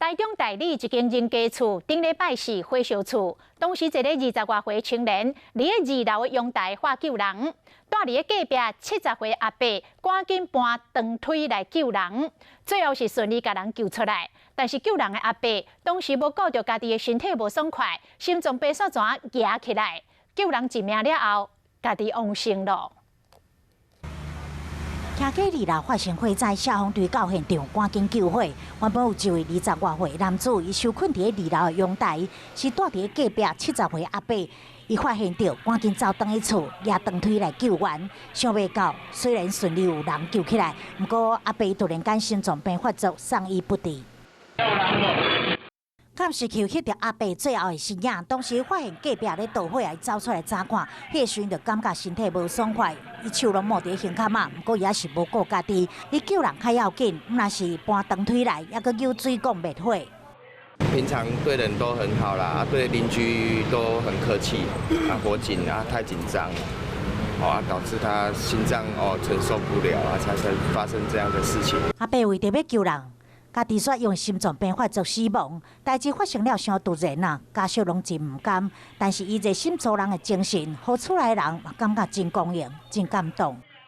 台中大理一间人家厝顶礼拜四火烧厝，当时一个20外岁青年，伫个2楼的阳台喊救人，住伫个隔壁70岁阿伯赶紧搬长腿来救人，最后是顺利把人救出来。但是救人的阿伯当时无顾到家己的身体无爽快，心脏被锁环夹起来，救人一命了后，家己往生了。 听过2楼发生火灾，消防队到现场赶紧救火。原本有一位20外岁男子，伊受困伫2楼的阳台，是住伫隔壁70岁阿伯。伊发现到，赶紧走回去厝，举长腿来救援。想袂到，虽然顺利有人救起来，不过阿伯突然间心脏病发作，送医不治。 监视器翕到阿伯最后的身影，当时发现隔壁咧倒火，伊走出来查看，迄个时阵就感觉身体无爽快，伊手拢摸伫胸坎仔，不过也是无顾家己。你救人较要紧，若是搬长腿来，还阁救水讲灭火。平常对人都很好啦，对邻居都很客气，火警太紧张，导致他心脏承受不了才发生这样的事情。阿伯为着要救人。 家己说因为心脏病发作死亡，代志发生了伤突然啊，家属拢真唔甘。但是伊热心助人的精神，好厝内人嘛感觉真光荣、真感动。